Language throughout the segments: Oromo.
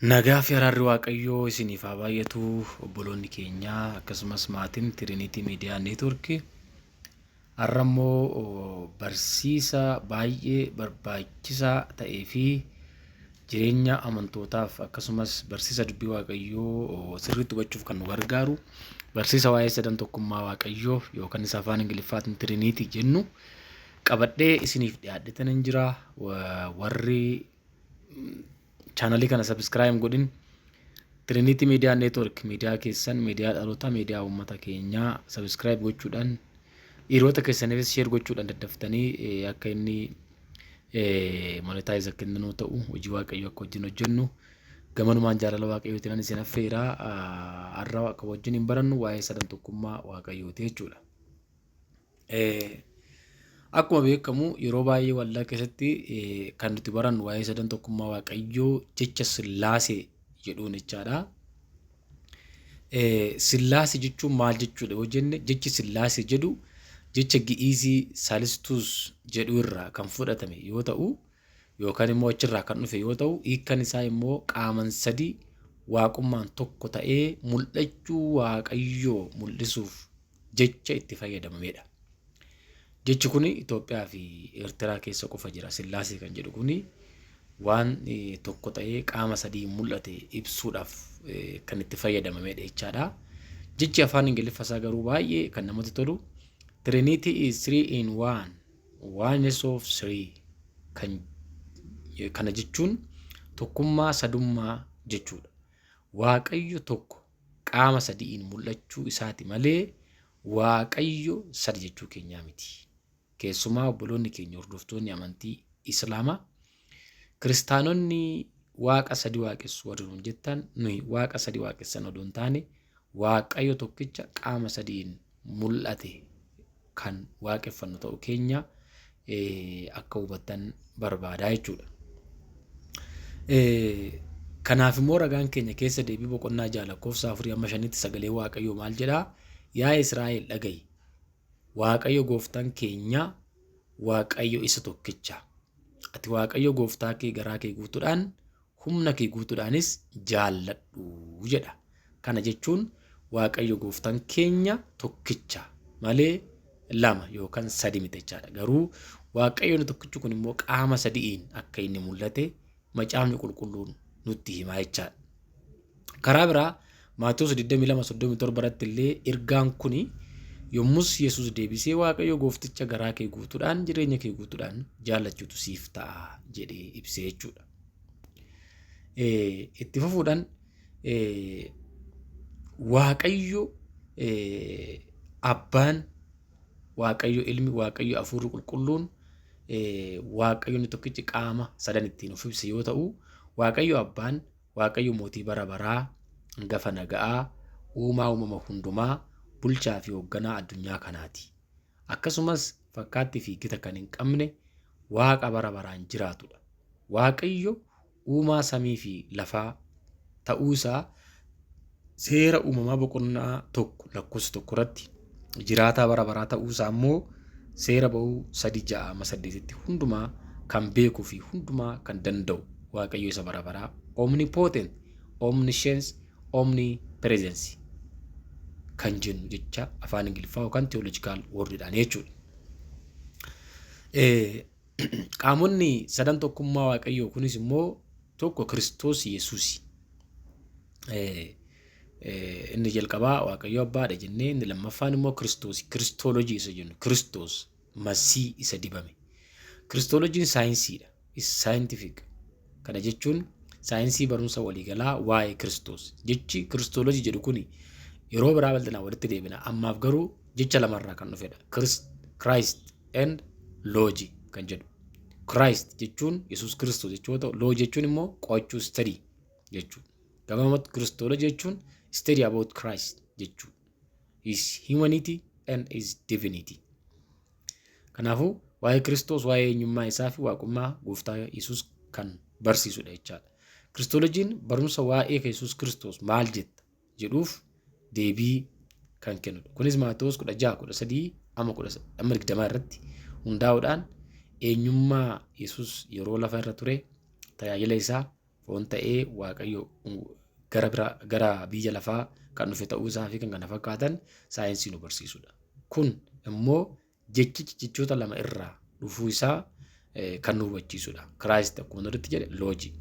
Nagaa fi araarri Waaqayyoo isiniif haa baay'atu obboloonni keenya akkasumas maatiin Tiriinitii Miidiyaa Neetwoorkii. Har'a immoo barsiisa baay'ee barbaachisaa ta'ee fi jireenya amantootaaf akkasumas barsiisa dubbii Waaqayyoo sirriitti hubachuuf kan nu gargaaru barsiisa waa'ee sadan tokkummaa Waaqayyoo yookaan isa afaan Ingiliffaatiin Tiriinitii jennu qabadhee isiniif dhiyaadheetan jira. Warri chaanalii kana subscribe godhin Trinity Media Network miidiyaa keessan miidiyaa dhaloota miidiyaa uummata keenyaa subscribe gochuudhaan hiriyoota keessaniifis share gochuudhaan daddaftanii akka inni monetize akka inni nuu ta'u hojii Waaqayyoo akka wajjin hojjennu gamanumaan jaalala Waaqayyootiin isin affeera har'a akka wajjin hin barannu waa'ee sadan tokkummaa Waaqayyooti jechuudha. Akkuma beekamu yeroo baay'ee waldaa keessatti kan nuti barannu waa'ee sadan tokkummaa Waaqayyoo jecha Sillaasee jedhuun jechaadha. Sillaasee jechuun maal jechuudha yoo jenne jechi Sillaasee jedhu jecha Gi'iizii Saalistus jedhu irraa kan fudhatame yoo ta'u yookaan immoo achirraa kan dhufe yoo ta'u hiikkaan isaa immoo qaaman sadii waaqummaan tokko ta'ee mul'achuu Waaqayyoo mul'isuuf jecha itti fayyadamamedha. Jechi kun Itoophiyaa fi Eertiraa keessa qofa jira. Sillaasee kan jedhu kun waan tokko ta'ee qaama sadii mul'ate ibsuudhaaf kan itti fayyadamamedha jechaadha. Jechi afaan Ingiliffaa garuu baay'ee kan namatti tolu Trinity is 3 in 1, oneness of 3 kana jechuun tokkummaa sadummaa jechuudha. Waaqayyo tokko qaama sadiin mul'achuu isaati malee Waaqayyo sadi jechuu keenyaa miti. Keessumaa obboloonni keenya hordoftoonni amantii Islaamaa kiristaanonni waaqa sadii waaqessu warri nuun jettan nuyi waaqa sadii waaqessan odoo hin taane Waaqayyo tokkicha qaama sadiin mul'ate kan waaqeffannu ta'uu keenya akka hubattan barbaadaa jechuudha. Kanaaf immoo ragaan keenya keessa deebii boqonnaa 6:4-5 sagalee Waaqayyoo maal jedhaa? Yaa Israa'el dhaga'i. Waaqayyo gooftaan keenya Waaqayyo isa tokkicha. Ati Waaqayyo gooftaa kee garaa kee guutuudhaan humna kee guutuudhaanis jaalladhu jedha. Kana jechuun Waaqayyo gooftaan keenya tokkicha malee lama yookaan sadi miti jechaadha. Garuu Waaqayyoon tokkichi kun immoo qaama sadiin akka inni mul'ate macaafni qulqulluun nutti himaa jechaadha. Karaa biraa Maatiyos 22:37 irratti illee ergaan kuni yommus Yesuus deebisee Waaqayyo goofticha garaa kee guutuudhaan jireenya kee guutuudhaan jaallachuutu siif ta'a jedhee ibsee jechuudha. Itti fufuudhaan Waaqayyo Abbaan, Waaqayyo Ilmi, Waaqayyo Hafuurri Qulqulluun Waaqayyo inni tokkichi qaama sadan ittiin of ibse yoo ta'u Waaqayyo Abbaan, Waaqayyo Mootii bara baraa, hangafa naga'aa, uumaa uumama hundumaa, bulchaa fi hoogganaa addunyaa kanaati. Akkasumas fakkaattii fi gita kan hin qabne Waaqa bara baraan jiraatudha. Waaqayyo uumaa samii fi lafaa ta'uu isaa seera uumamaa boqonnaa 1:1 irratti jiraataa bara baraa ta'uu isaa immoo seera ba'uu 3:6-8 hundumaa kan beekuu fi hundumaa kan danda'u Waaqayyo isa bara baraa omnipotent, omniscience, omnipresence kan jennu jecha afaan Ingiliffaa yookaan theological wordidhaan jechuudha. Qaamonni sadan tokkummaa Waaqayyoo kunis immoo tokko Kiristoos Yesuus. Inni jalqabaa Waaqayyo Abbaadha jennee inni lammaffaan immoo Kiristoos, Kiristoolojii isa jennu, Kiristoos Masii isa dibame. Kiristoolojiin saayinsiidha, is scientific. Kana jechuun saayinsii barumsa waliigalaa waa'ee Kiristoos. Jechi Kiristoolojii jedhu kuni yeroo biraa bal'inaan walitti deebina. Ammaaf garuu jecha lamarraa kan dhufedha. Christ and Logi kan jedhu. Christ jechuun Yesuus Kiristoos jechuu yoo ta'u, Logi jechuun immoo qo'achuu study jechuudha. Gabaabumatti Kiristoolojii jechuun study about Christ jechuudha. His humanity and his divinity. Kanaafuu waa'ee Kiristoos, waa'ee eenyummaa isaa fi waaqummaa gooftaa Yesuus kan barsiisudha jechaadha. Kiristoolojiin barumsa waa'ee Yesuus Kiristoos maal jetta jedhuuf deebii kan kennudha. Kunis Maatiyos 16:13-20 irratti hundaa'uudhaan eenyummaa Yesuus yeroo lafa irra ture, tajaajila isaa, foon ta'ee Waaqayyo gara biyya lafaa kan dhufe ta'uu isaa fi kan kana fakkaatan saayinsii nu barsiisudha. Kun immoo jechoota lama irraa dhufuu isaa kan nu hubachiisudha. Kiraayist akkuma nuti jedhe loojii.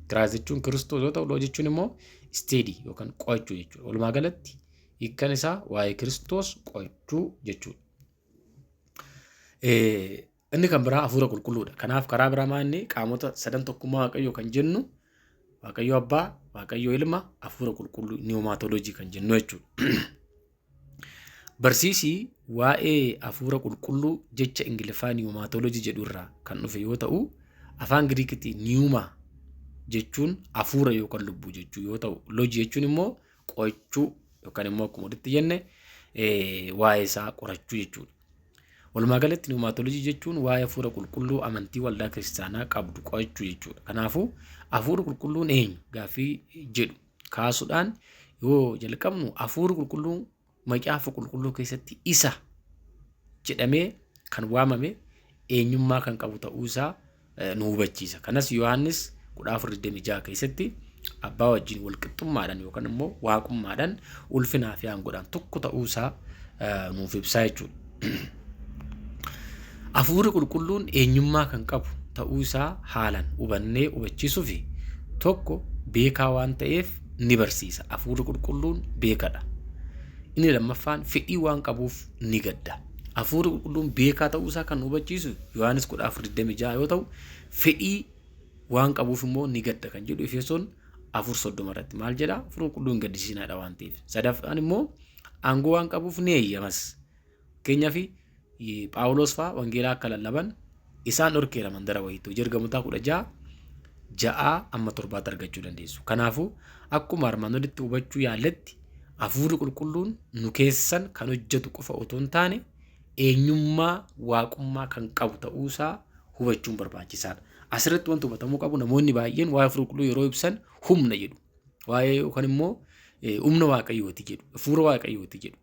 Kiraayist jechuun Kiristoos yoo ta'u, loojii jechuun immoo isteedii yookaan qo'achuu jechuudha. Walumaa galatti hiikkaan isaa waa'ee Kiristoos qo'achuu jechuudha. Inni kan biraa hafuura qulqulluudha. Kanaaf karaa biraa maanni qaamota sadan tokkummaa Waaqayyoo kan jennu Waaqayyo Abbaa, Waaqayyo Ilma, hafuura qulqulluu niwumaatooloojii kan jennu jechuudha. Barsiisii waa'ee hafuura qulqulluu jecha Ingiliffaa niwumaatooloojii jedhu irraa kan dhufe yoo ta'u, afaan Giriikitti niwumaa jechuun hafuura yookaan lubbuu jechuu yoo ta'u, loojii jechuun immoo qo'achuu yookaan immoo akkuma walitti jenne waa'ee isaa qorachuu jechuudha. Walumaa galatti niwumaatooloojii jechuun waa'ee hafuura qulqulluu amantii waldaa kiristaanaa qabdu qo'achuu jechuudha. Kanaafuu hafuura qulqulluun eenyu gaaffii jedhu kaasuudhaan yoo jalqabnu hafuura qulqulluun macaafa qulqulluu keessatti isa jedhamee kan waamame eenyummaa kan qabu ta'uu isaa nu hubachiisa. Kanas Yohaannis 4:26 keessatti abbaa wajjin walqixxummaadhaan yookaan immoo waaqummaadhaan ulfinaa fi aangoodhaan tokko ta'uu isaa nuuf ibsaa jechuudha. Hafuurri qulqulluun eenyummaa kan qabu ta'uu isaa haalaan hubannee hubachiisuu fi tokko beekaa waan ta'eef ni barsiisa. Hafuurri qulqulluun beekadha. Inni lammaffaan fedhii waan qabuuf ni gadda. Hafuurri qulqulluun beekaa ta'uu isaa kan hubachiisu Yohaannis 4:26 yoo ta'u, fedhii waan qabuuf immoo ni gadda kan jedhu Efesoon 4:30 irratti maal jedha? Hafuurri qulqulluun gaddisiisaadha waan ta'eef. Sadaffaan immoo aangoo waan qabuuf ni eeyyamas. Fakkeenyaaf Phaawulos fa'aa wangeelaa akka lallaban isaan dhorkeera mandara wayiitu Ergamoota 16:6-7 argachuu dandeessu. Kanaafuu akkuma armaan olitti hubachuu yaalletti hafuurri qulqulluun nu keessan kan hojjetu qofa otoo hin taane eenyummaa waaqummaa kan qabu ta'uu isaa hubachuun barbaachisaadha. Asirratti wanti hubatamuu qabu namoonni baay'een waa'ee hafuura qulqulluu yeroo ibsan humna jedhu. Waa'ee yookaan immoo humna waaqayyooti jedhu. Hafuura waaqayyooti jedhu.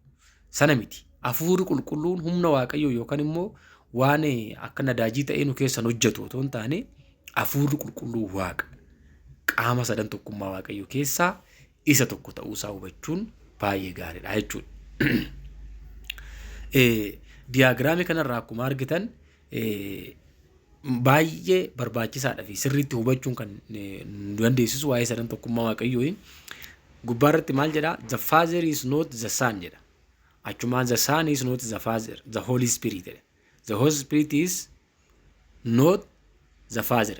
Sana miti. Hafuurri qulqulluun humna waaqayyoo yookaan immoo waan akka nadaajii ta'ee nu keessan hojjetu otoo hin taane hafuurri qulqulluu waaqa. Qaama sadan tokkummaa waaqayyoo keessaa isa tokko ta'uu isaa hubachuun baay'ee gaariidha jechuudha. Diyaagiraamii kanarraa akkuma argitan baay'ee barbaachisaadha fi sirriitti hubachuun kan nu dandeessisu waa'ee sadan tokkummaa waaqayyoo. Gubbaarratti maal jedhaa? The Father is not the Son jedha. Achumaan the Son is not the Father, the Holy Spirit jedha. The Holy Spirit is not the Father.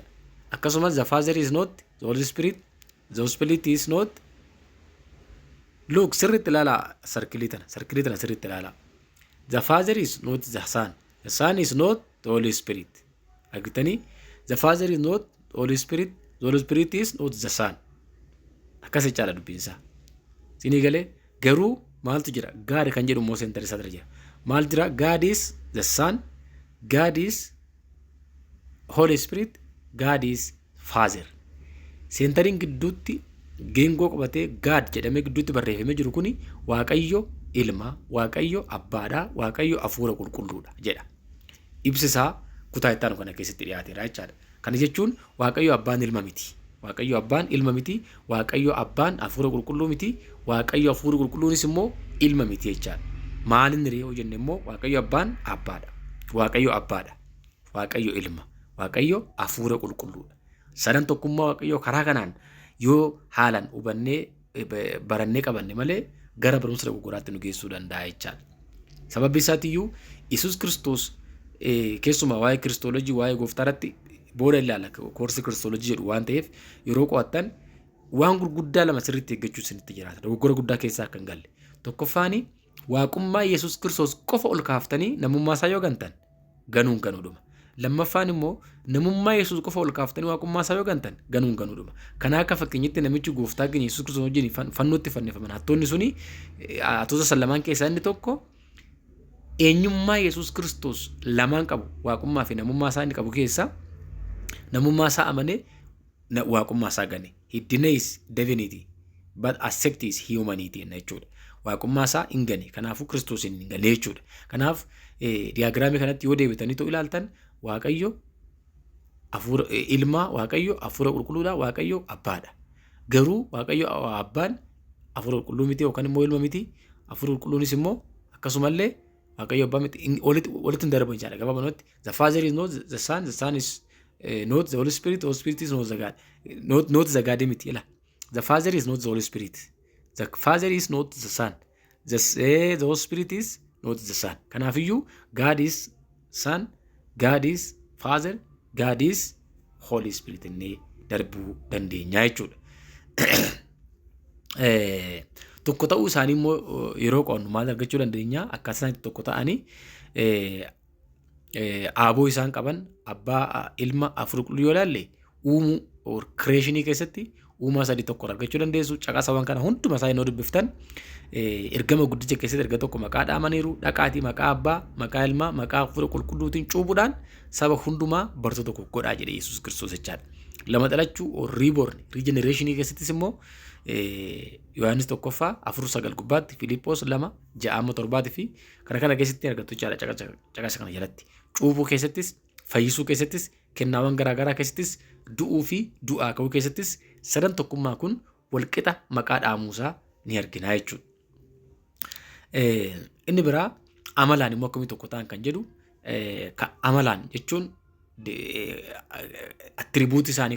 Akkasumas the Father is not the Holy Spirit, the Holy Spirit is not. Look, sirriitti ilaalaa sarkilii tana sirriitti ilaalaa. The Father is not the Son. The Son is not the Holy Spirit. Argitanii? The Father is not the Holy Spirit. The Holy Spirit is not the Son. Akkas jechaadha dubbiinsaa. Sinii galee garuu maaltu jira? God kan jedhu immoo seentara isaa jira. Maal jira? God is the Son. God is Holy Spirit. God is Father. Seentariin gidduutti geengoo qabatee God jedhamee gidduutti barreeffamee jiru kuni Waaqayyo Ilma, Waaqayyo Abbaadha, Waaqayyo Hafuura Qulqulluudha jedha. Ibsisaa kutaa itti aanu kana keessatti dhiyaateera jechaadha. Kana jechuun Waaqayyo Abbaan Ilma miti. Waaqayyo Abbaan Ilma miti. Waaqayyo Abbaan Hafuura Qulqulluu miti. Waaqayyo Hafuura Qulqulluunis immoo Ilma miti jechaadha. Maalinni yoo jenne immoo Waaqayyo Abbaan Abbaadha. Waaqayyo Abbaadha. Waaqayyo Ilma. Waaqayyo Hafuura Qulqulluudha. Sadan tokkummaa Waaqayyo karaa kanaan yoo haalaan hubannee barannee qabanne malee gara barumsa dogoggoraatti nu geessuu danda'a jechaadha. Sababni isaatiiyyuu Yesuus Kiristoos keessumaa waa'ee kiristoolojii waa'ee gooftaarratti booda ilaala koorsi kiristoolojii jedhu waan ta'eef yeroo qo'attan waan gurguddaa lama sirriitti eeggachuu isinitti jiraata. Dogoggora guddaa keessaa akka hin galle. Tokkoffaani waaqummaa Yesuus Kiristoos qofa ol kaaftanii namummaa isaa yoo gantan ganuun ganuudhuma. Lammaffaan immoo namummaa Yesuus qofa ol kaaftanii waaqummaa isaa yoo gantan ganuun ganuudhuma. Kana akka fakkeenyatti namichi gooftaa keenya Yesuus Kiristoos wajjin fannootti fannifaman hattoonni suni hattoota sallamaan keessaa inni tokko eenyummaa Yesuus Kiristoos lamaan qabu waaqummaa fi namummaa isaa inni qabu keessa namummaa isaa amanee waaqummaa isaa gane. He denies divinity but accepts his humanity jechuudha. Waaqummaa isaa hin gane. Kanaafuu Kiristoos hin gane jechuudha. Kanaaf diyaagiraamii kanatti yoo deebitanii ilaaltan Waaqayyo hafuura ilma waaqayyo hafuura qulqulluudha waaqayyo abbaadha. Garuu waaqayyo abbaan hafuura qulqulluu miti yookaan immoo ilma miti. Hafuura qulqulluunis immoo akkasumallee waaqayyo abbaa miti walitti hin darban jechaadha. Gabaabumatti the father is not the son is not the Holy Spirit is not the God. Not the God miti ila. The father is not the Holy Spirit. The father is not the son. The Holy Spirit is not the son. Kanaafiyyuu God is son, God is father, God is Holy Spirit innee darbuu dandeenya jechuudha. Tokko ta'uu isaanii immoo yeroo qo'annu maal argachuu dandeenya? Akkaataa isaaniitti tokko ta'anii aaboo isaan qaban abbaa ilma hafuura qulqulluu yoo ilaalle uumuu or creationii keessatti uumaa sadii tokko argachuu dandeessu. Caqasawwan kana hunduma isaa yoo dubbiftan ergama guddicha keessatti erga tokko maqaa dhaamaniiru dhaqaatii maqaa abbaa maqaa ilmaa maqaa hafuura qulqulluutiin cuubuudhaan saba hundumaa bartoota tokko godhaa jedhe Yesuus Kiristoos jechaadha. Lama dhalachuu or reborn regenerationii keessattis immoo Yohaannis tokkoffaa 4:9 gubbaatti Filiippoos 2:6-7 fi kana keessatti argattu jechaadha. Caqasa kana jalatti cuubuu keessattis fayyisuu keessattis kennaawwan garaagaraa keessattis du'uu fi du'aa ka'uu keessattis sadan tokkummaa kun walqixa maqaa dhaamuusaa ni argina jechuudha. Inni biraa amalaan immoo akkamii tokko ta'an kan jedhu amalaan jechuun attribuutii isaanii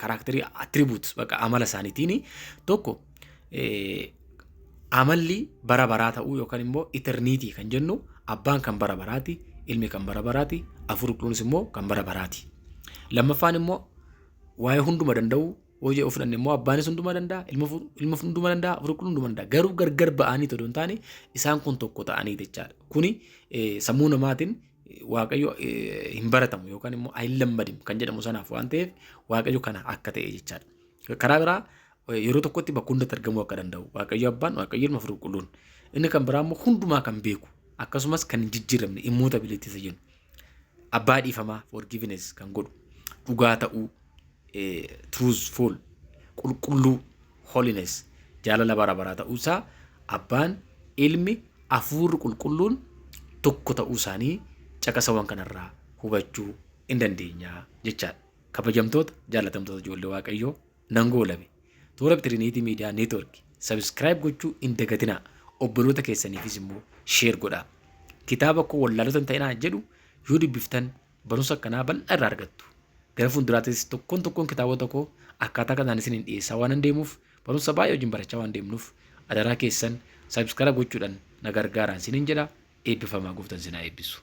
karaakterii attribuutii bakka amala isaaniitiin tokko amalli bara baraa ta'uu yookaan immoo eterniitii kan jennu abbaan kan bara baraati, ilmi kan bara baraati, hafuurri qulqulluunis immoo kan bara baraati. Lammaffaan immoo waa'ee hunduma danda'u hojii of fudhanne immoo abbaanis hunduma danda'a, ilma hunduma danda'a, hafuurri qulqulluun hunduma danda'a. Garuu gargar ba'anii todoo hin taane isaan kun tokko ta'anii jechaadha. Kuni sammuu namaatiin waaqayyo hin baratamu yookaan immoo hin lammadin kan jedhamu sanaaf waan ta'eef waaqayyo kana akka ta'e jechaadha. Karaa biraa yeroo tokkotti bakka hundatti argamuu akka danda'u waaqayyo abbaan waaqayyo ilma hafuurri qulqulluun inni kan biraa immoo hundumaa kan beeku akkasumas kan hin jijjiiramne immutability isa jennu abbaa dhiifamaa forgiveness kan godhu dhugaa ta'uu truthful qulqulluu holiness jaalala bara baraa ta'uusaa abbaan ilmi hafuurri qulqulluun tokko ta'uu isaanii caqasawwan kanarraa hubachuu hin dandeenya jechaadha. Kabajamtoota jaalatamtoota ijoollee waaqayyoo nan goolame toora Trinity Media Network subscribe gochuu hin dagatinaa. Obboloota keessaniifis immoo share godhaa. Kitaaba koo wallaalota hin ta'inaa jedhu yoo dubbiftan barumsa akkanaa bal'aa irraa argattu. Gara fuulduraattis tokkoon kitaabota koo akkaataa kanaan isin dhiyeessaa waan deemuuf barumsa baay'ee wajjin barachaa waan deemnuuf adaraa keessan subscribe gochuudhaan na gargaaraan isiniin jedha. Eebbifamaa gooftaan isin haa eebbisu.